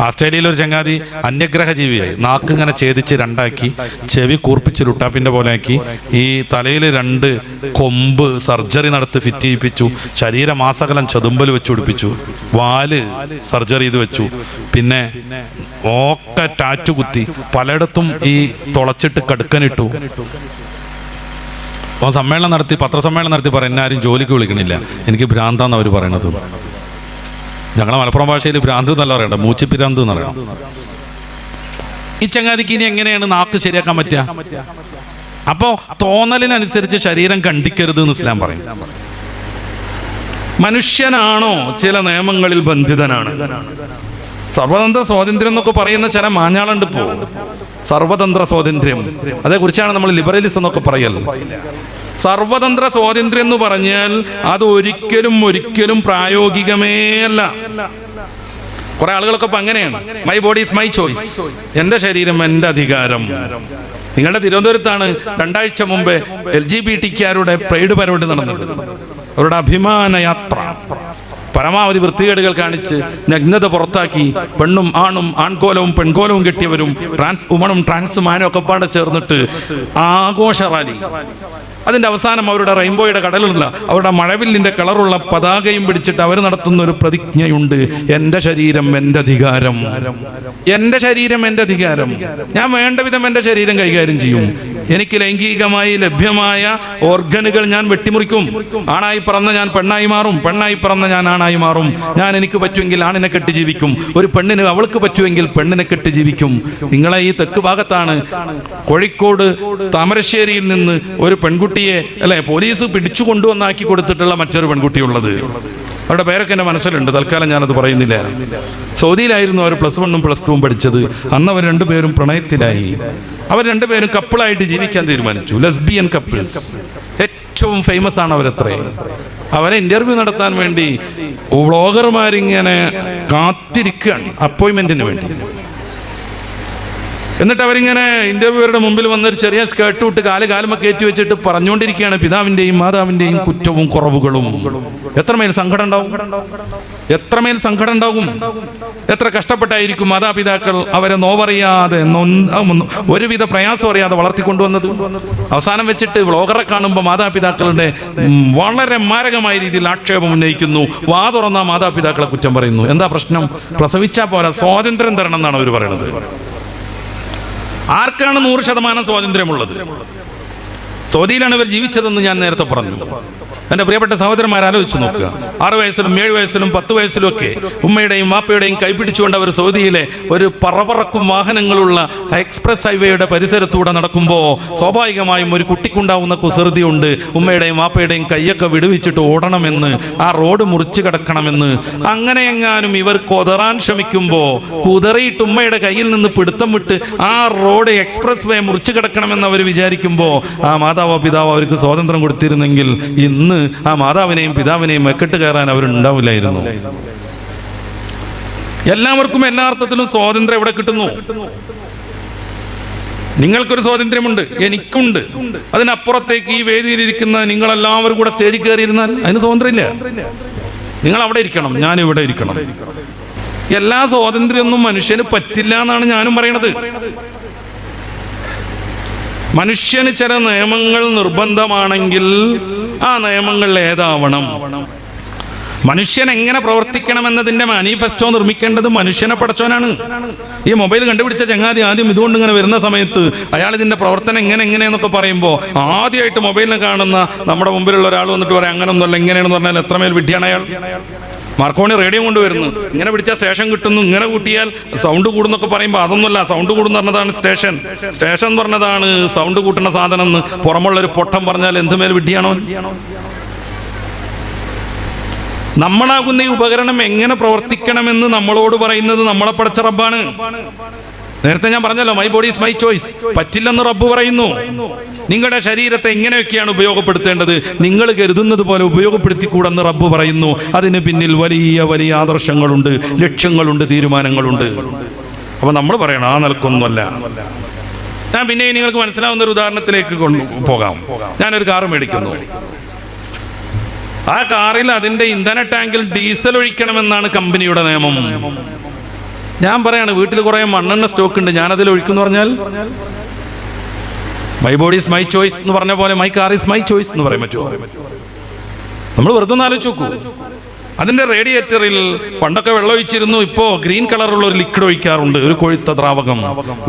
ആസ്ട്രേലിയയിൽ ഒരു ചങ്ങാതി അന്യഗ്രഹ ജീവിയായി. നാക്ക് ഇങ്ങനെ ഛേദിച്ച് രണ്ടാക്കി, ചെവി കൂർപ്പിച്ച് ലുട്ടാപ്പിന്റെ പോലെ ആക്കി, ഈ തലയിൽ 2 കൊമ്പ് സർജറി നടത്തി ഫിറ്റ് ചെയ്യിപ്പിച്ചു, ശരീരമാസകലം ചതുമ്പൽ വെച്ച് പിടിപ്പിച്ചു, വാല് സർജറി ചെയ്ത് വെച്ചു, പിന്നെ ഒക്കെ ടാറ്റു കുത്തി, പലയിടത്തും ഈ തുളച്ചിട്ട് കടുക്കനിട്ടു. അപ്പോൾ സമ്മേളനം നടത്തി, പത്രസമ്മേളനം നടത്തി പറയും, എന്നെ ആരും ജോലിക്ക് വിളിക്കണില്ല, എനിക്ക് ഭ്രാന്താന്ന് അവർ പറയണത്. ഞങ്ങളെ മലപ്പുറം ഭാഷയിൽ ഭ്രാന്ത് എന്നല്ല പറയണ്ട, മൂച്ചിപ്പിരാന്ത് എന്ന് പറയണം. ഈ ചങ്ങാതിക്ക് ഇനി എങ്ങനെയാണ് നാക്ക് ശരിയാക്കാൻ പറ്റുക? അപ്പോ തോന്നലിനനുസരിച്ച് ശരീരം കണ്ടിക്കരുത് എന്ന് ഇസ്ലാം പറയും. മനുഷ്യനാണോ ചില നിയമങ്ങളിൽ ബന്ധിതനാണ്? സർവതന്ത്ര സ്വാതന്ത്ര്യം എന്നൊക്കെ പറയുന്ന ചില മാഞ്ഞാളുണ്ട് ഇപ്പോ. സർവതന്ത്ര സ്വാതന്ത്ര്യം, അതേക്കുറിച്ചാണ് നമ്മൾ ലിബറലിസം എന്നൊക്കെ പറയൽ. സർവതന്ത്ര സ്വാതന്ത്ര്യം എന്ന് പറഞ്ഞാൽ അത് ഒരിക്കലും പ്രായോഗികമേ അല്ല. കുറെ ആളുകളൊക്കെ ഇപ്പൊ അങ്ങനെയാണ്, my body is my choice, എന്റെ ശരീരം എന്റെ അധികാരം. നിങ്ങളുടെ തിരുവനന്തപുരത്താണ് 2 ആഴ്ച മുമ്പേ LGBT പ്രൈഡ് പരേഡ് നടന്നത്. അവരുടെ അഭിമാന യാത്ര പരമാവധി വൃത്തികേടുകൾ കാണിച്ച് നഗ്നത പുറത്താക്കി, പെണ്ണും ആണും ആൺകോലവും പെൺകോലവും കെട്ടിയവരും ട്രാൻസ് വുമണും ട്രാൻസ് മാനും ഒക്കെ പാടെ ചേർന്നിട്ട് ആഘോഷ റാലി. അതിന്റെ അവസാനം അവരുടെ റെയിൻബോയുടെ കടലുള്ള അവരുടെ മഴവില്ലിന്റെ കളറുള്ള പതാകയും പിടിച്ചിട്ട് അവർ നടത്തുന്ന ഒരു പ്രതിജ്ഞയുണ്ട്, എന്റെ ശരീരം എന്റെ അധികാരം, എന്റെ ശരീരം എന്റെ അധികാരം, ഞാൻ വേണ്ട വിധം എന്റെ ശരീരം കൈകാര്യം ചെയ്യും, എനിക്ക് ലൈംഗികമായി ലഭ്യമായ ഓർഗനുകൾ ഞാൻ വെട്ടിമുറിക്കും, ആണായി പറന്ന ഞാൻ പെണ്ണായി മാറും, പെണ്ണായി പറന്ന ഞാൻ ആണായി മാറും, ഞാൻ എനിക്ക് പറ്റുമെങ്കിൽ ആണിനെ കെട്ടി ജീവിക്കും, ഒരു പെണ്ണിന് അവൾക്ക് പറ്റുമെങ്കിൽ പെണ്ണിനെ കെട്ടി ജീവിക്കും. നിങ്ങളെ ഈ തെക്ക് ഭാഗത്താണ് കോഴിക്കോട് താമരശ്ശേരിയിൽ നിന്ന് ഒരു പെൺകുട്ടി പോലീസ് പിടിച്ചു കൊണ്ടുവന്നാക്കി കൊടുത്തിട്ടുള്ള മറ്റൊരു പെൺകുട്ടിയുള്ളത്. അവരുടെ പേരൊക്കെ എൻ്റെ മനസ്സിലുണ്ട്, തൽക്കാലം ഞാനത് പറയുന്നില്ല. സൗദിയിലായിരുന്നു അവർ +1ഉം +2ഉം പഠിച്ചത്. അന്ന് അവർ 2 പേരും പ്രണയത്തിലായി. അവർ 2 പേരും കപ്പിളായിട്ട് ജീവിക്കാൻ തീരുമാനിച്ചു, ലെസ്ബിയൻ കപ്പിൾസ്. ഏറ്റവും ഫേമസ് ആണ് അവരത്രേ. അവരെ ഇന്റർവ്യൂ നടത്താൻ വേണ്ടി വ്ളോഗർമാരിങ്ങനെ കാത്തിരിക്കുകയാണ് അപ്പോയിന്റ്മെന്റിന് വേണ്ടി. എന്നിട്ട് അവരിങ്ങനെ ഇന്റർവ്യൂവറുടെ മുമ്പിൽ വന്നൊരു ചെറിയ സ്കേർട്ട് വിട്ട് കാലുമൊക്കെ കയറ്റി വെച്ചിട്ട് പറഞ്ഞുകൊണ്ടിരിക്കുകയാണ് പിതാവിന്റെയും മാതാവിന്റെയും കുറ്റവും കുറവുകളും. എത്രമേൽ സങ്കടം ഉണ്ടാവും, എത്രമേൽ സങ്കടം ഉണ്ടാകും, എത്ര കഷ്ടപ്പെട്ടായിരിക്കും മാതാപിതാക്കൾ അവരെ നോവറിയാതെ ഒരുവിധ പ്രയാസം അറിയാതെ വളർത്തിക്കൊണ്ടുവന്നത്. അവസാനം വെച്ചിട്ട് വ്ളോഗറെ കാണുമ്പോൾ മാതാപിതാക്കളുടെ വളരെ മാരകമായ രീതിയിൽ ആക്ഷേപം ഉന്നയിക്കുന്നു, വാ തുറന്ന മാതാപിതാക്കളെ കുറ്റം പറയുന്നു. എന്താ പ്രശ്നം? പ്രസവിച്ചാൽ പോരാ, സ്വാതന്ത്ര്യം തരണം എന്നാണ് അവർ പറയുന്നത്. ആർക്കാണ് 100% സ്വാതന്ത്ര്യമുള്ളത്? സൗദിയിലാണ് ഇവർ ജീവിച്ചതെന്ന് ഞാൻ നേരത്തെ പറഞ്ഞു. എൻ്റെ പ്രിയപ്പെട്ട സഹോദരന്മാർ ആലോചിച്ച് നോക്കുക. 6 വയസ്സിലും 7 വയസ്സിലും 10 വയസ്സിലും ഒക്കെ ഉമ്മയുടെയും വാപ്പയുടെയും കൈപിടിച്ചുകൊണ്ട് അവർ സൗദിയിലെ ഒരു പറക്കും വാഹനങ്ങളുള്ള എക്സ്പ്രസ് ഹൈവേയുടെ പരിസരത്തൂടെ നടക്കുമ്പോൾ സ്വാഭാവികമായും ഒരു കുട്ടിക്കുണ്ടാവുന്ന കുസൃതിയുണ്ട്. ഉമ്മയുടെയും വാപ്പയുടെയും കൈയൊക്കെ വിടുവിച്ചിട്ട് ഓടണമെന്ന്, ആ റോഡ് മുറിച്ചു കിടക്കണമെന്ന്. അങ്ങനെ എങ്ങാനും ഇവർ കൊതറാൻ ശ്രമിക്കുമ്പോൾ കുതറിയിട്ട് ഉമ്മയുടെ കയ്യിൽ നിന്ന് പിടുത്തം വിട്ട് ആ റോഡ് എക്സ്പ്രസ് വേ മുറിച്ചു കിടക്കണമെന്ന് അവർ വിചാരിക്കുമ്പോൾ ആ മാതാവോ പിതാവോ അവർക്ക് സ്വാതന്ത്ര്യം കൊടുത്തിരുന്നെങ്കിൽ ഇന്ന് ആ മാതാവിനെയും പിതാവിനെയും മെക്കെട്ട് കയറാൻ അവരുണ്ടാവില്ലായിരുന്നു. എല്ലാവർക്കും എല്ലാ അർത്ഥത്തിലും സ്വാതന്ത്ര്യം എവിടെ കിട്ടുന്നു? നിങ്ങൾക്കൊരു സ്വാതന്ത്ര്യമുണ്ട്, എനിക്കുണ്ട്. അതിനപ്പുറത്തേക്ക് ഈ വേദിയിലിരിക്കുന്ന നിങ്ങളെല്ലാവരും കൂടെ സ്റ്റേജിൽ കയറിയിരുന്നാൽ അതിന് സ്വാതന്ത്ര്യമില്ല. നിങ്ങൾ അവിടെ ഇരിക്കണം, ഞാൻ ഇവിടെ ഇരിക്കണം. എല്ലാ സ്വാതന്ത്ര്യമൊന്നും മനുഷ്യന് പറ്റില്ല എന്നാണ് ഞാനും പറയണത്. മനുഷ്യന് ചില നിയമങ്ങൾ നിർബന്ധമാണെങ്കിൽ ആ നിയമങ്ങൾ ഏതാവണം? മനുഷ്യൻ എങ്ങനെ പ്രവർത്തിക്കണമെന്നതിന്റെ മാനിഫെസ്റ്റോ നിർമ്മിക്കേണ്ടത് മനുഷ്യനെ പടച്ചോനാണ്. ഈ മൊബൈൽ കണ്ടുപിടിച്ച ചങ്ങാതി ആദ്യം ഇതുകൊണ്ട് ഇങ്ങനെ വരുന്ന സമയത്ത് അയാൾ ഇതിന്റെ പ്രവർത്തനം എങ്ങനെയെന്നൊക്കെ പറയുമ്പോൾ ആദ്യമായിട്ട് മൊബൈലിനെ കാണുന്ന നമ്മുടെ മുമ്പിലുള്ള ഒരാൾ വന്നിട്ട് പറയാം അങ്ങനൊന്നുമല്ല ഇങ്ങനെയാണെന്ന് പറഞ്ഞാൽ എത്രമേൽ വിഡ്ഢിയാണ് അയാൾ. മാർക്കോണി റേഡിയോ കൊണ്ടുവരുന്നു, ഇങ്ങനെ പിടിച്ചാൽ സ്റ്റേഷൻ കിട്ടുന്നു, ഇങ്ങനെ കൂട്ടിയാൽ സൗണ്ട് കൂടുന്നൊക്കെ പറയുമ്പോൾ അതൊന്നുമല്ല, സൗണ്ട് കൂടുന്ന പറഞ്ഞതാണ് സ്റ്റേഷൻ, സ്റ്റേഷൻ എന്ന് പറഞ്ഞതാണ് സൗണ്ട് കൂട്ടുന്ന സാധനം എന്ന് പുറമുള്ളൊരു പൊട്ടം പറഞ്ഞാൽ എന്തുമേൽ വിഡ്ഢിയാണോ? നമ്മളാകുന്ന ഈ ഉപകരണം എങ്ങനെ പ്രവർത്തിക്കണമെന്ന് നമ്മളോട് പറയുന്നത് നമ്മളെ പടച്ച റബ്ബാണ്. നേരത്തെ ഞാൻ പറഞ്ഞല്ലോ, my body is my choice. പറ്റില്ലെന്ന് റബ്ബ് പറയുന്നു. നിങ്ങളുടെ ശരീരത്തെ എങ്ങനെയൊക്കെയാണ് ഉപയോഗപ്പെടുത്തേണ്ടത്, നിങ്ങൾ കരുതുന്നത് പോലെ ഉപയോഗപ്പെടുത്തിക്കൂടെന്ന് റബ്ബ് പറയുന്നു. അതിന് പിന്നിൽ വലിയ വലിയ ആദർശങ്ങളുണ്ട്, ലക്ഷ്യങ്ങളുണ്ട്, തീരുമാനങ്ങളുണ്ട്. അപ്പൊ നമ്മൾ പറയണം ആ നിലക്കൊന്നുമല്ല. ഞാൻ പിന്നെ നിങ്ങൾക്ക് മനസ്സിലാവുന്ന ഒരു ഉദാഹരണത്തിലേക്ക് പോകാം. ഞാനൊരു കാറ് മേടിക്കുന്നു. ആ കാറിൽ അതിന്റെ ഇന്ധന ടാങ്കിൽ ഡീസൽ ഒഴിക്കണമെന്നാണ് കമ്പനിയുടെ നിയമം. ഞാൻ പറയാണ്, വീട്ടിൽ കുറെ മണ്ണെണ്ണ സ്റ്റോക്ക് ഉണ്ട്, ഞാനതിൽ ഒഴിക്കുന്നു പറഞ്ഞാൽ my body is my choice എന്ന് പറഞ്ഞ പോലെ my car is my choice എന്ന് പറയാൻ പറ്റുമോ? നമ്മൾ വെറുതെ ഒന്ന് ആലോചിച്ച് നോക്കൂ. അതിന്റെ റേഡിയേറ്ററിൽ പണ്ടൊക്കെ വെള്ളം ഒഴിച്ചിരുന്നു, ഇപ്പോ ഗ്രീൻ കളറുള്ള ഒരു ലിക്വിഡ് ഒഴിക്കാറുണ്ട്, ഒരു കൊഴുത്ത ദ്രാവകം.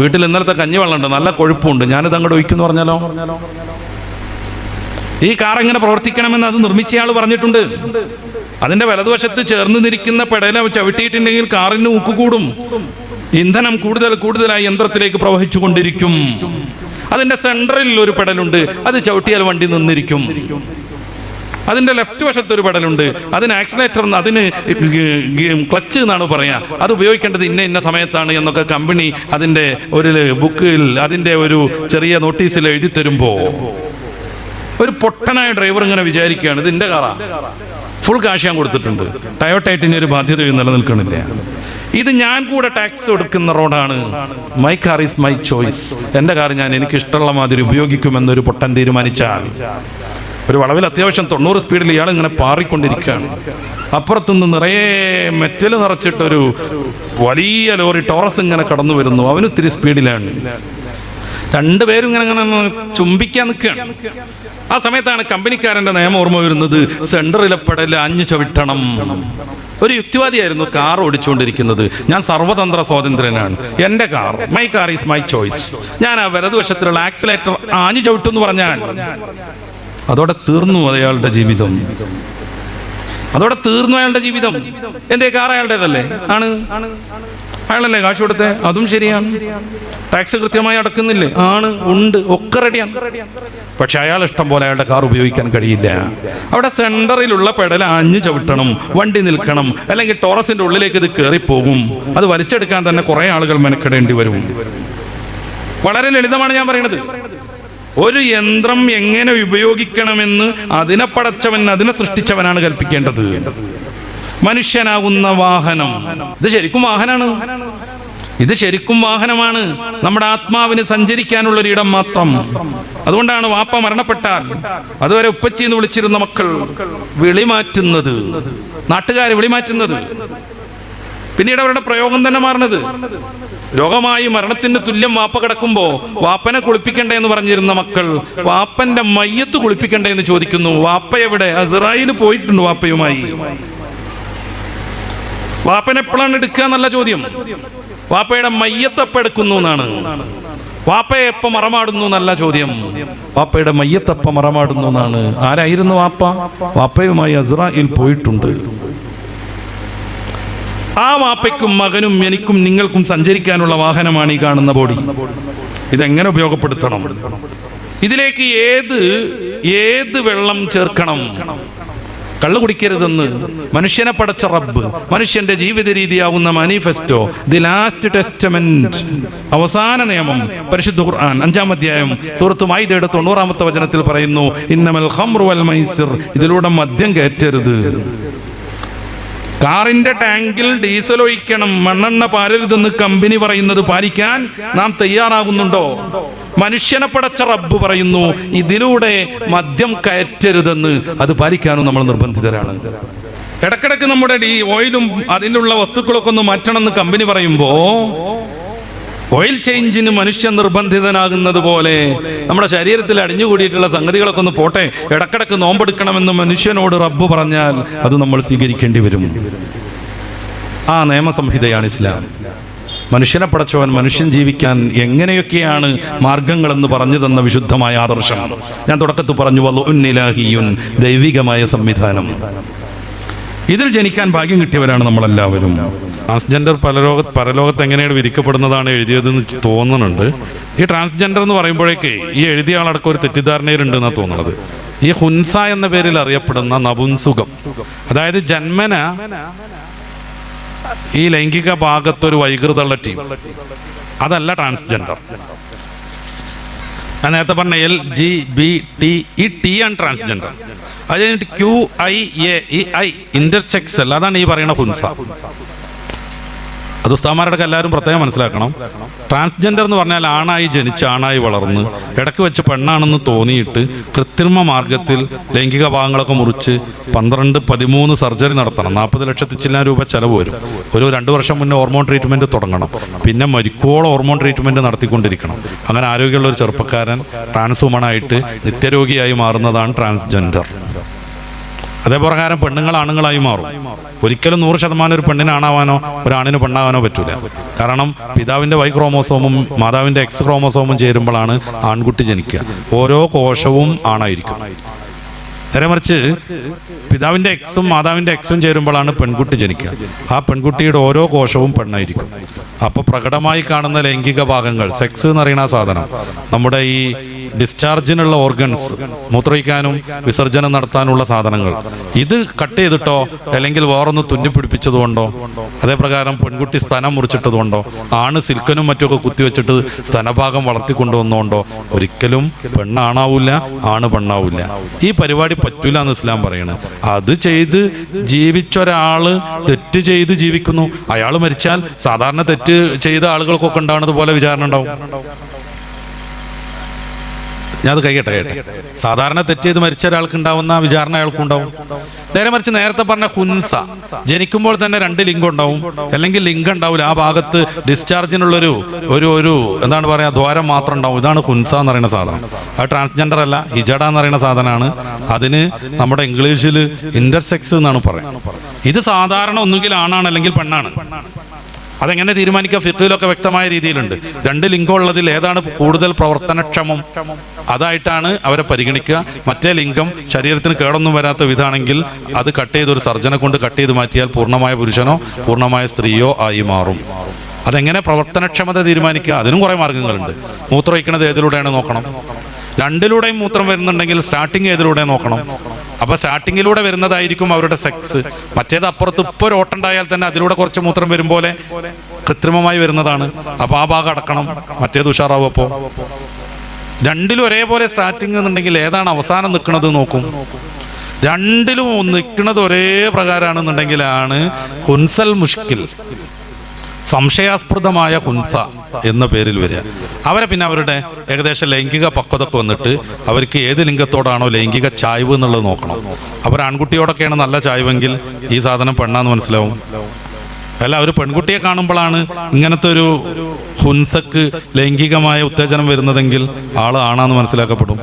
വീട്ടിൽ ഇന്നലത്തെ കഞ്ഞിവെള്ളമുണ്ട്, നല്ല കൊഴുപ്പുണ്ട്, ഞാനിത് അങ്ങോട്ട് ഒഴിക്കുന്നു പറഞ്ഞാലോ? ഈ കാർ എങ്ങനെ പ്രവർത്തിക്കണമെന്ന് അത് നിർമ്മിച്ചയാൾ പറഞ്ഞിട്ടുണ്ട്. അതിന്റെ വലതുവശത്ത് ചേർന്ന് നിൽക്കുന്ന പെടല ചവിട്ടിയിട്ടുണ്ടെങ്കിൽ കാറിന് ഊക്ക് കൂടും, ഇന്ധനം കൂടുതലായി യന്ത്രത്തിലേക്ക് പ്രവഹിച്ചു കൊണ്ടിരിക്കും. അതിന്റെ സെന്ററിൽ ഒരു പെടലുണ്ട്, അത് ചവിട്ടിയാൽ വണ്ടി നിന്നിരിക്കും. അതിന്റെ ലെഫ്റ്റ് വശത്ത് ഒരു പെടലുണ്ട്, അതിന് ആക്സിലേറ്റർ, അതിന് ക്ലച്ച് എന്നാണ് പറയാ. അത് ഉപയോഗിക്കേണ്ടത് ഇന്ന സമയത്താണ് എന്നൊക്കെ കമ്പനി അതിന്റെ ഒരു ബുക്കിൽ, അതിന്റെ ഒരു ചെറിയ നോട്ടീസിൽ എഴുതി തരുമ്പോ ഒരു പൊട്ടനായ ഡ്രൈവർ ഇങ്ങനെ വിചാരിക്കുകയാണ്, ഇത് എന്റെ കാറാ, ഫുൾ കാശ് ഞാൻ കൊടുത്തിട്ടുണ്ട്, ടയോട്ടയായിട്ട് ഇനി ഒരു ബാധ്യതയും നിലനിൽക്കണില്ല, ഇത് ഞാൻ കൂടെ ടാക്സ് കൊടുക്കുന്ന റോഡാണ്, my car is my choice, എൻ്റെ കാർ ഞാൻ എനിക്ക് ഇഷ്ടമുള്ള മാതിരി ഉപയോഗിക്കുമെന്നൊരു പൊട്ടൻ തീരുമാനിച്ചാൽ, ഒരു വളവിൽ അത്യാവശ്യം 90 സ്പീഡിൽ ഇയാൾ ഇങ്ങനെ പാറിക്കൊണ്ടിരിക്കുകയാണ്, അപ്പുറത്തുനിന്ന് നിറയെ മെറ്റൽ നിറച്ചിട്ടൊരു വലിയ ലോറി ടോറസ് ഇങ്ങനെ കടന്നു വരുന്നു, അവന് ഇത്തിരി സ്പീഡിലാണ്, രണ്ടുപേരും ഇങ്ങനെ ചുംബിക്കാൻ നിൽക്കുകയാണ്. ആ സമയത്താണ് കമ്പനിക്കാരന്റെ നിയമം ഓർമ്മ വരുന്നത്, സെന്ററിലെ പെടൽ ആഞ്ഞു ചവിട്ടണം. ഒരു യുക്തിവാദിയായിരുന്നു കാർ ഓടിച്ചുകൊണ്ടിരിക്കുന്നത്. ഞാൻ സർവതന്ത്ര സ്വാതന്ത്ര്യനാണ്, എൻ്റെ car, my car is my choice, ഞാൻ ആ വലതുവശത്തിലുള്ള ആക്സിലേറ്റർ ആഞ്ഞു ചവിട്ടെന്ന് പറഞ്ഞാൽ അതോടെ തീർന്നു അയാളുടെ ജീവിതം, അതോടെ തീർന്നു അയാളുടെ ജീവിതം. എന്തേ, കാർ അയാളുടേതല്ലേ? ആണ്, അയാളല്ലേ കാശ് കൊടുത്തേ, അതും ശരിയാണ്. ടാക്സ് കൃത്യമായി അടക്കുന്നില്ലേ? ആണ്, ഉണ്ട്, ഒക്കെ റെഡിയാണ്. പക്ഷെ അയാൾ ഇഷ്ടം പോലെ അയാളുടെ കാർ ഉപയോഗിക്കാൻ കഴിയില്ല. അവിടെ സെന്ററിലുള്ള പെടൽ ആഞ്ഞു ചവിട്ടണം, വണ്ടി നിൽക്കണം, അല്ലെങ്കിൽ ടോറസിന്റെ ഉള്ളിലേക്ക് ഇത് കയറിപ്പോകും. അത് വലിച്ചെടുക്കാൻ തന്നെ കുറെ ആളുകൾ മെനക്കെടേണ്ടി വരും. വളരെ ലളിതമാണ് ഞാൻ പറയുന്നത്. ഒരു യന്ത്രം എങ്ങനെ ഉപയോഗിക്കണമെന്ന് അതിനെ പടച്ചവൻ, അതിനെ സൃഷ്ടിച്ചവനാണ് കൽപ്പിക്കേണ്ടത്. മനുഷ്യനാകുന്ന വാഹനം, ഇത് ശരിക്കും വാഹനമാണ്, ഇത് ശരിക്കും വാഹനമാണ്, നമ്മുടെ ആത്മാവിന് സഞ്ചരിക്കാനുള്ളൊരിടം മാത്രം. അതുകൊണ്ടാണ് വാപ്പ മരണപ്പെട്ടാൽ അതുവരെ ഉപ്പച്ചി എന്ന് വിളിച്ചിരുന്ന മക്കൾ വിളിമാറ്റുന്നത്, നാട്ടുകാർ വിളിമാറ്റുന്നത്. പിന്നീട് അവരുടെ പ്രയോഗം തന്നെ മാറുന്നത്. രോഗമായി മരണത്തിന് തുല്യം വാപ്പ കിടക്കുമ്പോ വാപ്പനെ കുളിപ്പിക്കണ്ടേ എന്ന് പറഞ്ഞിരുന്ന മക്കൾ വാപ്പന്റെ മയ്യത്ത് കുളിപ്പിക്കണ്ടേ എന്ന് ചോദിക്കുന്നു. വാപ്പ എവിടെ? അസ്രായേൽ പോയിട്ടുണ്ട് വാപ്പയുമായി. വാപ്പനെ എപ്പോഴാണ് എടുക്കുക എന്നല്ല ചോദ്യം, വാപ്പയുടെ മയ്യത്ത് എപ്പോൾ എടുക്കുന്നു എന്നാണ്. വാപ്പയെ എപ്പം മറമാടുന്നു എന്നല്ല ചോദ്യം, വാപ്പയുടെ മയ്യത്ത് എപ്പം മറമാടുന്നു എന്നാണ്. ആരായിരുന്നു വാപ്പ? വാപ്പയുമായി അസ്രായേൽ പോയിട്ടുണ്ട്. ആ വാപ്പയ്ക്കും മകനും എനിക്കും നിങ്ങൾക്കും സഞ്ചരിക്കാനുള്ള വാഹനമാണ് ഈ കാണുന്ന ബോഡി. ഇതെങ്ങനെ ഉപയോഗപ്പെടുത്തണം? ഇതിലേക്ക് ഏത് വെള്ളം ചേർക്കണം? കള്ളു കുടിക്കരുതെന്ന് മനുഷ്യനെ പടച്ച റബ്ബ്, മനുഷ്യന്റെ ജീവിത രീതിയാവുന്ന മാനിഫെസ്റ്റോ, ദി ലാസ്റ്റ് ടെസ്റ്റമെന്റ്, അവസാന നിയമം, പരിശുദ്ധ ഖുർആൻ 5-ാം അധ്യായം സൂറത്ത് മാഇദയുടെ 90-ാമത്തെ വചനത്തിൽ പറയുന്നു, ഇന്നമൽ ഖംറു വൽ മൈസിർ, ഇതിലൂടെ മദ്യം കയറ്റരുത്. കാറിന്റെ ടാങ്കിൽ ഡീസൽ ഒഴിക്കണം, മണ്ണെണ്ണ പാരരുതെന്ന് കമ്പനി പറയുന്നത് പാലിക്കാൻ നാം തയ്യാറാകുന്നുണ്ടോ? മനുഷ്യനെ പടച്ച റബ്ബ് പറയുന്നു ഇതിലൂടെ മദ്യം കയറ്റരുതെന്ന്, അത് പാലിക്കാനും നമ്മൾ നിർബന്ധിതരാണ്. ഇടക്കിടക്ക് നമ്മുടെ ഓയിലും അതിനുള്ള വസ്തുക്കളൊക്കെ ഒന്ന് മാറ്റണമെന്ന് കമ്പനി പറയുമ്പോ ഓയിൽ ചേഞ്ചിന് മനുഷ്യൻ നിർബന്ധിതനാകുന്നത് പോലെ നമ്മുടെ ശരീരത്തിൽ അടിഞ്ഞുകൂടിയിട്ടുള്ള സംഗതികളൊക്കെ ഒന്ന് പോട്ടെ, ഇടക്കിടക്ക് നോമ്പെടുക്കണമെന്ന് മനുഷ്യനോട് റബ്ബ് പറഞ്ഞാൽ അത് നമ്മൾ സ്വീകരിക്കേണ്ടി വരും. ആ നിയമസംഹിതയാണ് ഇസ്ലാം. മനുഷ്യനെ പടച്ചവൻ മനുഷ്യൻ ജീവിക്കാൻ എങ്ങനെയൊക്കെയാണ് മാർഗങ്ങളെന്ന് പറഞ്ഞു തന്ന വിശുദ്ധമായ ആദർശം. ഞാൻ തുടക്കത്തിൽ പറഞ്ഞു, വലുന്നിലാഹിയുൻ, ദൈവികമായ സംവിധാനം. ഇതിൽ ജനിക്കാൻ ഭാഗ്യം കിട്ടിയവരാണ് നമ്മളെല്ലാവരും. ട്രാൻസ്ജെൻഡർ പരലോകത്ത് എങ്ങനെയാണ് വിധിക്കപ്പെടുന്നതാണ് എഴുതിയതെന്ന് തോന്നുന്നുണ്ട്. ഈ ട്രാൻസ്ജെൻഡർ എന്ന് പറയുമ്പോഴേക്ക് ഈ എഴുതിയ ആളടക്കം ഒരു തെറ്റിദ്ധാരണയിലുണ്ട് എന്നാണ് തോന്നുന്നത്. ഈ ഹുൻസ എന്ന പേരിൽ അറിയപ്പെടുന്ന നപുംസുഖം, അതായത് ജന്മന ഈ ലൈംഗിക ഭാഗത്തൊരു വൈകൃതമുള്ള ടീം, അതല്ല ട്രാൻസ്ജെൻഡർ. ഞാൻ നേരത്തെ പറഞ്ഞ LGBT, ഈ ടി ആണ് ട്രാൻസ്ജെൻഡർ. അത് കഴിഞ്ഞിട്ട് QIA, ഈ I ഇന്റർസെക്സൽ, അതാണ് ഈ പറയുന്ന ഹുൻസ. അത് ഉസ്താദന്മാരുടെ എല്ലാവരും പ്രത്യേകം മനസ്സിലാക്കണം. ട്രാൻസ്ജെൻഡർ എന്ന് പറഞ്ഞാൽ ആണായി ജനിച്ച് ആണായി വളർന്ന് ഇടയ്ക്ക് വെച്ച് പെണ്ണാണെന്ന് തോന്നിയിട്ട് കൃത്രിമ മാർഗത്തിൽ ലൈംഗിക ഭാഗങ്ങളൊക്കെ മുറിച്ച് 12-13 സർജറി നടത്തണം. 40 ലക്ഷത്തിൽ ചില്ലാൻ രൂപ ചെലവ് വരും. ഒരു 2 വർഷം മുന്നേ ഹോർമോൺ ട്രീറ്റ്മെൻറ്റ് തുടങ്ങണം. പിന്നെ മരിക്കോളം ഹോർമോൺ ട്രീറ്റ്മെൻറ്റ് നടത്തിക്കൊണ്ടിരിക്കണം. അങ്ങനെ ആരോഗ്യമുള്ള ഒരു ചെറുപ്പക്കാരൻ ട്രാൻസ് വുമണായിട്ട് നിത്യരോഗിയായി മാറുന്നതാണ് ട്രാൻസ്ജെൻഡർ. അതേപ്രകാരം പെണ്ണുങ്ങൾ ആണുങ്ങളായി മാറും. ഒരിക്കലും 100% ഒരു പെണ്ണിനാണാവാനോ ഒരാണിന് പെണ്ണാവാനോ പറ്റൂല. കാരണം പിതാവിൻ്റെ Y ക്രോമോസോമും മാതാവിൻ്റെ X ക്രോമോസോമും ചേരുമ്പോഴാണ് ആൺകുട്ടി ജനിക്കുക. ഓരോ കോശവും ആണായിരിക്കും. നേരെ മറിച്ച് പിതാവിൻ്റെ Xും മാതാവിൻ്റെ Xും ചേരുമ്പോഴാണ് പെൺകുട്ടി ജനിക്കുക. ആ പെൺകുട്ടിയുടെ ഓരോ കോശവും പെണ്ണായിരിക്കും. അപ്പോൾ പ്രകടമായി കാണുന്ന ലൈംഗിക ഭാഗങ്ങൾ, സെക്സ് എന്ന് പറയുന്ന ആ സാധനം, നമ്മുടെ ഈ ഡിസ്ചാർജിനുള്ള ഓർഗൻസ്, മൂത്രയിക്കാനും വിസർജനം നടത്താനുള്ള സാധനങ്ങൾ, ഇത് കട്ട് ചെയ്തിട്ടോ അല്ലെങ്കിൽ വേറൊന്ന് തുന്നിപ്പിടിപ്പിച്ചതുകൊണ്ടോ, അതേപ്രകാരം പെൺകുട്ടി സ്തനം മുറിച്ചിട്ടതുകൊണ്ടോ, ആണ് സിൽക്കനും മറ്റുമൊക്കെ കുത്തിവെച്ചിട്ട് സ്തനഭാഗം വളർത്തിക്കൊണ്ടുവന്നുകൊണ്ടോ ഒരിക്കലും പെണ്ണാണാവൂല, ആണ് പെണ്ണാവൂല. ഈ പരിപാടി പറ്റൂല എന്ന് ഇസ്ലാം പറയണത്. അത് ചെയ്ത് ജീവിച്ചൊരാള് തെറ്റ് ചെയ്ത് ജീവിക്കുന്നു. അയാൾ മരിച്ചാൽ സാധാരണ തെറ്റ് ചെയ്ത ആളുകൾക്കൊക്കെ ഉണ്ടാവുന്നത് പോലെ വിചാരണ ഉണ്ടാവും. ഞാനത് കേട്ടെ. സാധാരണ തെറ്റ് ചെയ്ത് മരിച്ച ഒരാൾക്ക് ഉണ്ടാവുന്ന വിചാരണ അയാൾക്കുണ്ടാവും. നേരെ മറിച്ച് നേരത്തെ പറഞ്ഞ ഹുൻസ, ജനിക്കുമ്പോൾ തന്നെ 2 ലിംഗം ഉണ്ടാവും, അല്ലെങ്കിൽ ലിംഗം ഉണ്ടാവില്ല. ആ ഭാഗത്ത് ഡിസ്ചാർജിനുള്ളൊരു ഒരു എന്താണ് പറയുക, ദ്വാരം മാത്രം ഉണ്ടാവും. ഇതാണ് ഹുൻസ എന്ന് പറയുന്ന സാധനം. അത് ട്രാൻസ്ജെൻഡർ അല്ല, ഹിജഡ എന്ന് പറയുന്ന സാധനമാണ്. അതിന് നമ്മുടെ ഇംഗ്ലീഷിൽ ഇന്റർസെക്സ് എന്നാണ് പറയുന്നത്. ഇത് സാധാരണ ഒന്നുകിൽ ആണാണ് അല്ലെങ്കിൽ പെണ്ണാണ്. അതെങ്ങനെ തീരുമാനിക്കുക? ഫിഖ്ഹിലൊക്കെ വ്യക്തമായ രീതിയിലുണ്ട്. 2 ലിംഗം ഉള്ളതിൽ ഏതാണ് കൂടുതൽ പ്രവർത്തനക്ഷമം അതായിട്ടാണ് അവരെ പരിഗണിക്കുക. മറ്റേ ലിംഗം ശരീരത്തിന് കേടൊന്നും വരാത്ത വിധാണെങ്കിൽ അത് കട്ട് ചെയ്ത് ഒരു സർജനെ കൊണ്ട് കട്ട് ചെയ്ത് മാറ്റിയാൽ പൂർണ്ണമായ പുരുഷനോ പൂർണ്ണമായ സ്ത്രീയോ ആയി മാറും. അതെങ്ങനെ പ്രവർത്തനക്ഷമത തീരുമാനിക്കുക? അതിനും കുറേ മാർഗങ്ങളുണ്ട്. മൂത്രമൊഴിക്കണത് ഏതിലൂടെയാണ് നോക്കണം. 2ിലൂടെയും മൂത്രം വരുന്നുണ്ടെങ്കിൽ സ്റ്റാർട്ടിങ് ഏതിലൂടെ നോക്കണം. അപ്പോൾ സ്റ്റാർട്ടിങ്ങിലൂടെ വരുന്നതായിരിക്കും അവരുടെ സെക്സ്. മറ്റേത് അപ്പുറത്ത് ഇപ്പോൾ ഒരു ഓട്ടുണ്ടായാൽ തന്നെ അതിലൂടെ കുറച്ച് മൂത്രം വരും പോലെ കൃത്രിമമായി വരുന്നതാണ്. അപ്പോൾ ആ ഭാഗം അടക്കണം, മറ്റേത് ഉഷാറാവും. അപ്പോൾ 2ിലും ഒരേപോലെ സ്റ്റാർട്ടിങ് എന്നുണ്ടെങ്കിൽ ഏതാണ് അവസാനം നിൽക്കുന്നത് നോക്കും. 2ിലും നിൽക്കുന്നത് ഒരേ പ്രകാരമാണെന്നുണ്ടെങ്കിലാണ് ഹുൻസൽ മുഷ്കിൽ, സംശയാസ്പദമായ ഹുൻസ എന്ന പേരിൽ വരിക. അവരെ പിന്നെ അവരുടെ ഏകദേശം ലൈംഗിക പക്വതക്ക് വന്നിട്ട് അവർക്ക് ഏത് ലിംഗത്തോടാണോ ലൈംഗിക ചായ്വ് എന്നുള്ളത് നോക്കണം. അവർ ആൺകുട്ടിയോടൊക്കെയാണ് നല്ല ചായ്വെങ്കിൽ ഈ സാധനം പെണ്ണാന്ന് മനസ്സിലാവും. അല്ല, ഒരു പെൺകുട്ടിയെ കാണുമ്പോഴാണ് ഇങ്ങനത്തെ ഒരു ഹുൻസക്ക് ലൈംഗികമായ ഉത്തേജനം വരുന്നതെങ്കിൽ ആള് ആണാന്ന് മനസ്സിലാക്കപ്പെടും.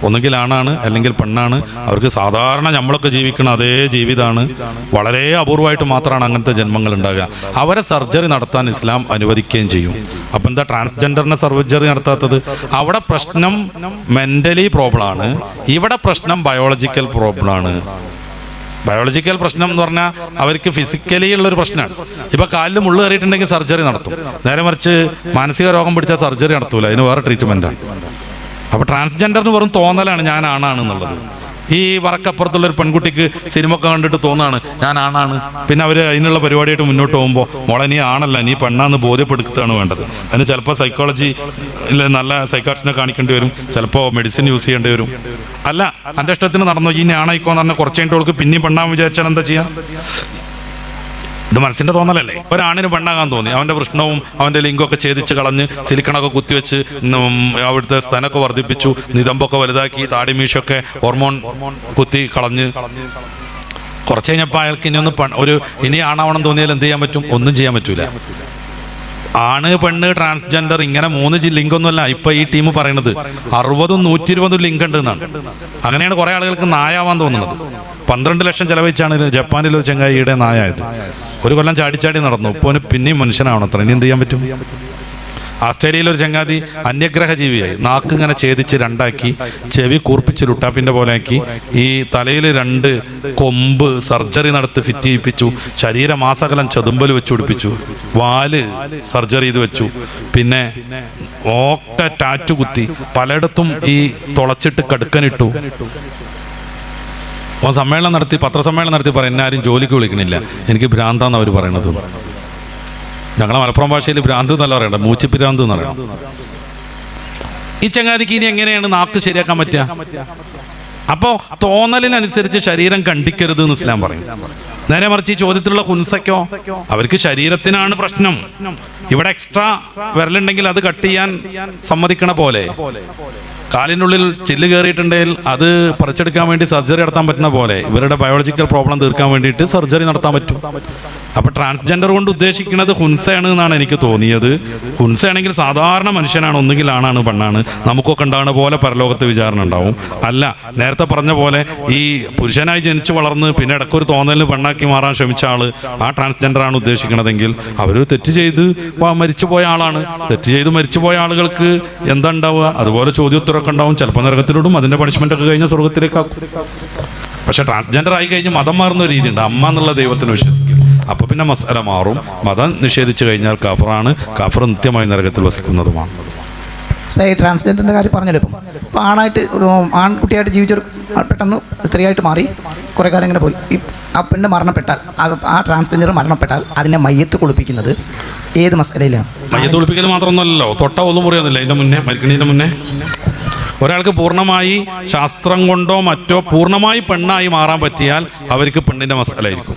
ഒന്നുകിൽ ആണാണ് അല്ലെങ്കിൽ പെണ്ണാണ്. അവർക്ക് സാധാരണ നമ്മളൊക്കെ ജീവിക്കുന്ന അതേ ജീവിതമാണ്. വളരെ അപൂർവമായിട്ട് മാത്രമാണ് അങ്ങനത്തെ ജന്മങ്ങൾ ഉണ്ടാകുക. അവരെ സർജറി നടത്താൻ ഇസ്ലാം അനുവദിക്കുകയും ചെയ്യും. അപ്പം എന്താ ട്രാൻസ്ജെൻഡറിനെ സർജറി നടത്താത്തത്? അവിടെ പ്രശ്നം മെന്റലി പ്രോബ്ലമാണ്, ഇവിടെ പ്രശ്നം ബയോളജിക്കൽ പ്രോബ്ലമാണ്. ബയോളജിക്കൽ പ്രശ്നം എന്ന് പറഞ്ഞാൽ അവർക്ക് ഫിസിക്കലി ഉള്ളൊരു പ്രശ്നമാണ്. ഇപ്പൊ കാലിൽ മുള്ളു കയറിയിട്ടുണ്ടെങ്കിൽ സർജറി നടത്തും. നേരെ മറിച്ച് മാനസിക രോഗം പിടിച്ച സർജറി നടത്തൂല, അതിന് വേറെ ട്രീറ്റ്മെന്റാണ്. അപ്പൊ ട്രാൻസ്ജെൻഡറിന് വെറും തോന്നലാണ് ഞാൻ ആണാണെന്നുള്ളത്. ഈ വറക്കപ്പുറത്തുള്ളൊരു പെൺകുട്ടിക്ക് സിനിമ ഒക്കെ കണ്ടിട്ട് തോന്നാണ് ഞാൻ ആണാണ്. പിന്നെ അവർ അതിനുള്ള പരിപാടിയായിട്ട് മുന്നോട്ട് പോകുമ്പോൾ മോളെ നീ ആണല്ല നീ പെണ്ണാന്ന് ബോധ്യപ്പെടുത്തുകയാണ് വേണ്ടത്. അതിന് ചിലപ്പോൾ സൈക്കോളജി നല്ല സൈക്കാട്രിസ്റ്റിനെ കാണിക്കേണ്ടി വരും, ചിലപ്പോൾ മെഡിസിൻ യൂസ് ചെയ്യേണ്ടി വരും. അല്ല, എൻ്റെ ഇഷ്ടത്തിന് നടന്നു ഈ ആണായിക്കോന്ന് പറഞ്ഞാൽ കുറച്ച് കഴിഞ്ഞിട്ട് പിന്നെയും പെണ്ണാൻ വിചാരിച്ചാൽ എന്താ ചെയ്യാം? ഇത് മനസ്സിന്റെ തോന്നലല്ലേ? ഒരാണിന് പെണ്ണാകാൻ തോന്നി, അവന്റെ വൃഷ്ണവും അവന്റെ ലിംഗമൊക്കെ ഛേദിച്ച് കളഞ്ഞ് സിലിക്കണൊക്കെ കുത്തിവെച്ച് അവിടുത്തെ സ്തനൊക്കെ വർദ്ധിപ്പിച്ചു, നിതമ്പൊക്കെ വലുതാക്കി, താടിമീശൊക്കെ ഹോർമോൺ കുത്തി കളഞ്ഞ് കുറച്ച് കഴിഞ്ഞപ്പോൾ അയാൾക്ക് ഇനി ആണാവണം തോന്നിയാൽ എന്ത് ചെയ്യാൻ പറ്റും? ഒന്നും ചെയ്യാൻ പറ്റൂല. ആണ് പെണ്ണ് ട്രാൻസ്ജെൻഡർ ഇങ്ങനെ 3 ലിംഗമൊന്നുമല്ല ഇപ്പൊ ഈ ടീം പറയണത്. 60 120 ലിംഗം ഉണ്ട് എന്നാണ്. അങ്ങനെയാണ് കുറെ ആളുകൾക്ക് നായാവാൻ തോന്നുന്നത്. 12 ലക്ഷം ചെലവഴിച്ചാണ് ജപ്പാനിലൊരു ചെങ്ങായിയുടെ നായായത്. ഒരു കൊല്ലം ചാടിച്ചാടി നടന്നു. ഇപ്പോൾ പിന്നെയും മനുഷ്യനാവണം അത്ര. ഇനി എന്ത് ചെയ്യാൻ പറ്റും? ആസ്ട്രേലിയയിലൊരു ചങ്ങാതി അന്യഗ്രഹ ജീവിയായി. നാക്ക് ഇങ്ങനെ ഛേദിച്ച് 2ആക്കി, ചെവി കൂർപ്പിച്ച് ലുട്ടാപ്പിന്റെ പോലെ ആക്കി, ഈ തലയിൽ 2 കൊമ്പ് സർജറി നടത്തി ഫിറ്റ് ചെയ്യിപ്പിച്ചു, ശരീരമാസകലം ചെതുമ്പൽ വെച്ച് പിടിപ്പിച്ചു, വാല് സർജറി ചെയ്ത് വെച്ചു, പിന്നെ ഓക്ക ടാറ്റു കുത്തി, പലയിടത്തും ഈ തുളച്ചിട്ട് കടുക്കനിട്ടു. സമ്മേളനം നടത്തി, പത്രസമ്മേളനം നടത്തി പറയും എന്നാരും ജോലിക്ക് വിളിക്കണില്ല, എനിക്ക് ഭ്രാന്താന്ന് അവർ പറയണത്. ഞങ്ങളെ മലപ്പുറം ഭാഷയിൽ ഭ്രാന്ത് എന്നല്ല പറയണ്ട, മൂച്ചിപ്പിരാന്ത് എന്ന് പറയണം. ഈ ചങ്ങാതിക്ക് ഇനി എങ്ങനെയാണ് നാക്ക് ശരിയാക്കാൻ പറ്റുക? അപ്പോൾ തോന്നലിനനുസരിച്ച് ശരീരം കണ്ടിക്കരുത് എന്ന് ഇസ്ലാം പറയും. നേരെ മറിച്ച് ഈ ചോദ്യത്തിലുള്ള ഹുൻസയ്ക്കോ അവർക്ക് ശരീരത്തിനാണ് പ്രശ്നം. ഇവിടെ എക്സ്ട്രാ വിരലുണ്ടെങ്കിൽ അത് കട്ട് ചെയ്യാൻ സമ്മതിക്കണ പോലെ, കാലിനുള്ളിൽ ചില്ല് കയറിയിട്ടുണ്ടെങ്കിൽ അത് പറിച്ചെടുക്കാൻ വേണ്ടി സർജറി നടത്താൻ പറ്റുന്ന പോലെ ഇവരുടെ ബയോളജിക്കൽ പ്രോബ്ലം തീർക്കാൻ വേണ്ടിയിട്ട് സർജറി നടത്താൻ പറ്റും. അപ്പൊ ട്രാൻസ്ജെൻഡർ കൊണ്ട് ഉദ്ദേശിക്കുന്നത് ഹുൻസയാണ് എന്നാണ് എനിക്ക് തോന്നിയത്. ഹുൻസയാണെങ്കിൽ സാധാരണ മനുഷ്യനാണ്, ഒന്നുകിൽ ആണാണ് പെണ്ണാണ്, നമുക്കൊക്കെ ഉണ്ടാകുന്ന പോലെ പരലോകത്ത് വിചാരണ ഉണ്ടാവും. അല്ല, നേരത്തെ പറഞ്ഞ പോലെ ഈ പുരുഷനായി ജനിച്ചു വളർന്ന് പിന്നെ ഇടയ്ക്കൊരു തോന്നലിന് പെണ്ണാക്കി മാറാൻ ശ്രമിച്ച ആള് ആ ട്രാൻസ്ജെൻഡർ ആണ് ഉദ്ദേശിക്കണതെങ്കിൽ അവരൊരു തെറ്റ് ചെയ്ത് മരിച്ചുപോയ ആളാണ്. തെറ്റ് ചെയ്ത് മരിച്ചുപോയ ആളുകൾക്ക് എന്താ ഉണ്ടാവുക? അതുപോലെ ചോദ്യോത്തരമൊക്കെ ഉണ്ടാവും. ചിലപ്പോൾ നരകത്തിലിടും, അതിന്റെ പണിഷ്മെന്റ് ഒക്കെ കഴിഞ്ഞ സ്വർഗത്തിലേക്കാക്കും. പക്ഷെ ട്രാൻസ്ജെൻഡർ ആയി കഴിഞ്ഞ് മതം മാറുന്ന ഒരു രീതിയുണ്ട്. അമ്മ എന്നുള്ള ദൈവത്തിന് വിശ്വസിക്കും. അപ്പൊ പിന്നെ മസാല മാറും. മതം നിഷേധിച്ചു കഴിഞ്ഞാൽ കാഫറാണ്. കാഫർ നിത്യമായി നരകത്തിൽ വസിക്കുന്നതുമാണ്. ട്രാൻസ്ജെൻഡറിന്റെ കാര്യം പറഞ്ഞല്ലോ. ഇപ്പം ആണായിട്ട് ആൺകുട്ടിയായിട്ട് ജീവിച്ചൊരു പെട്ടെന്ന് സ്ത്രീയായിട്ട് മാറി കുറേ കാലം ഇങ്ങനെ പോയി. ആ പെണ്ണ് മരണപ്പെട്ടാൽ, ആ ട്രാൻസ്ജെൻഡർ മരണപ്പെട്ടാൽ അതിനെ മയ്യത്ത് കുളിപ്പിക്കുന്നത് ഏത് മസലയിലാണ്? മയ്യത്ത് കുളിപ്പിക്കൽ മാത്രമൊന്നുമല്ലോ, തൊട്ട ഒന്നും മുറിയൊന്നുമില്ല. അതിന്റെ മുന്നേ, മരിക്കണതിന്റെ മുന്നേ ഒരാൾക്ക് പൂർണ്ണമായി ശാസ്ത്രം കൊണ്ടോ മറ്റോ പൂർണ്ണമായി പെണ്ണായി മാറാൻ പറ്റിയാൽ അവർക്ക് പെണ്ണിന്റെ മസലയായിരിക്കും.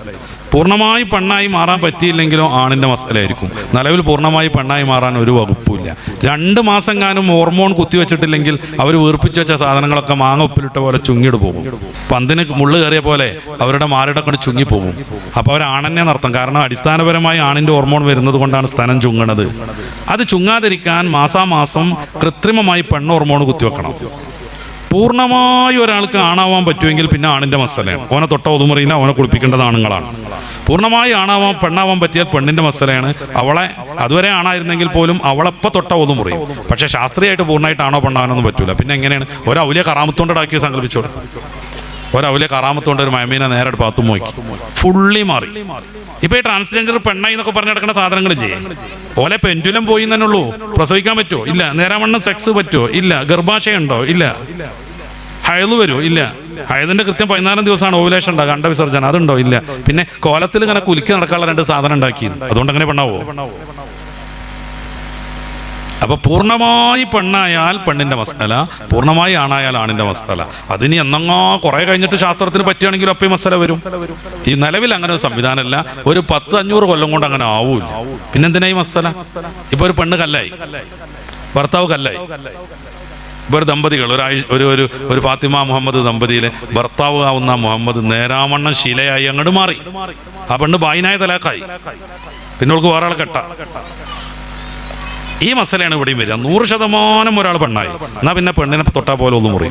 പൂർണ്ണമായി പെണ്ണായി മാറാൻ പറ്റിയില്ലെങ്കിലോ ആണിന്റെ മസലയായിരിക്കും. നിലവിൽ പൂർണ്ണമായി പെണ്ണായി മാറാൻ ഒരു വകുപ്പുമില്ല. 2 മാസം കാനും ഹോർമോൺ കുത്തിവെച്ചിട്ടില്ലെങ്കിൽ അവർ വീർപ്പിച്ച് വെച്ച സാധനങ്ങളൊക്കെ മാങ്ങ ഉപ്പിലിട്ട പോലെ ചുങ്ങിട് പോകും. പന്തിന് മുള്ളു കയറിയ പോലെ അവരുടെ മാറിടക്കൊണ്ട് ചുങ്ങിപ്പോകും. അപ്പോൾ അവർ ആണെന്നെ നടത്തും. കാരണം അടിസ്ഥാനപരമായി ആണിന്റെ ഹോർമോൺ വരുന്നത് കൊണ്ടാണ് സ്തനം ചുങ്ങണത്. അത് ചുങ്ങാതിരിക്കാൻ മാസാമാസം കൃത്രിമമായി പെണ്ണ് ഹോർമോൺ കുത്തിവെക്കണം. പൂർണ്ണമായി ഒരാൾക്ക് ആണാവാൻ പറ്റുമെങ്കിൽ പിന്നെ ആണിന്റെ മസലയാണ്. ഓനെ തൊട്ട ഒതുമുറിയില്ല, ഓനെ കുളിപ്പിക്കേണ്ടത് ആണുങ്ങളാണ്. പൂർണ്ണമായി ആണാവാൻ പെണ്ണാവാൻ പറ്റിയാൽ പെണ്ണിന്റെ മസലയാണ്. അവളെ അതുവരെ ആണായിരുന്നെങ്കിൽ പോലും അവളെപ്പോൾ തൊട്ട ഒതുമുറിയും. പക്ഷെ ശാസ്ത്രീയമായിട്ട് പൂർണ്ണമായിട്ട് ആണോ പെണ്ണാവാനൊന്നും പറ്റൂല. പിന്നെ എങ്ങനെയാണ്? ഒരൗലിയ കറാമത്തോണ്ടാക്കി സങ്കല്പിച്ചോളൂ. ഒരൗലിയ കറാമത്തോണ്ട് ഒരു മയമീനെ നേരെ പാത്തും നോക്കി ഫുള്ളി മാറി. ഇപ്പൊ ഈ ട്രാൻസ്ജെൻഡർ പെണ്ണായി എന്നൊക്കെ പറഞ്ഞു നടക്കുന്ന സാധനങ്ങളില്ലേ, ഓലെ പെൻഡുലം പോയി തന്നെ ഉള്ളൂ. പ്രസവിക്കാൻ പറ്റുമോ? ഇല്ല. നേരാവണ്ണം സെക്സ് പറ്റുമോ? ഇല്ല. ഗർഭാശയുണ്ടോ? ഇല്ല. ഹയല് വരുമോ? ഇല്ല. ഹയതിന്റെ കൃത്യം 14 ദിവസമാണ് ഓവുലേഷൻ ഉണ്ടാകുക, അണ്ടവിസർജന, അതുണ്ടോ? ഇല്ല. പിന്നെ കോലത്തിൽ ഇങ്ങനെ കുലുക്കി നടക്കാനുള്ള 2 സാധനം ഉണ്ടാക്കി, അതുകൊണ്ട് അങ്ങനെ പെണ്ണാവോ? അപ്പൊ പൂർണ്ണമായി പെണ്ണായാൽ പെണ്ണിന്റെ മസല, പൂർണ്ണമായി ആണായാൽ ആണിന്റെ മസല. അതിന് എന്നങ്ങോ കുറെ കഴിഞ്ഞിട്ട് ശാസ്ത്രത്തിന് പറ്റുകയാണെങ്കിൽ അപ്പം ഈ മസല വരും. ഈ നിലവിൽ അങ്ങനെ ഒരു സംവിധാനമല്ല. ഒരു 10-500 കൊല്ലം കൊണ്ട് അങ്ങനെ ആവൂല. പിന്നെന്തിനാ ഈ മസല? ഇപ്പൊ ഒരു പെണ്ണ് കല്ലായി, ഭർത്താവ് കല്ലായി. ഇപ്പൊ ഒരു ദമ്പതികൾ, ഒരു ഫാത്തിമ മുഹമ്മദ് ദമ്പതിയിലെ ഭർത്താവ് ആവുന്ന മുഹമ്മദ് നേരാവണ്ണം ശിലയായി അങ്ങോട്ട് മാറി. ആ പെണ്ണ് ബായിനായ തലാക്കായി. പിന്നെ അവൾക്ക് വേറെ ആൾ കെട്ട. ഈ മസലയാണ് ഇവിടെയും വരിക. 100% ഒരാൾ പെണ്ണായി, എന്നാ പിന്നെ പെണ്ണിനെ തൊട്ടാ പോലെ ഒന്നും മുറി.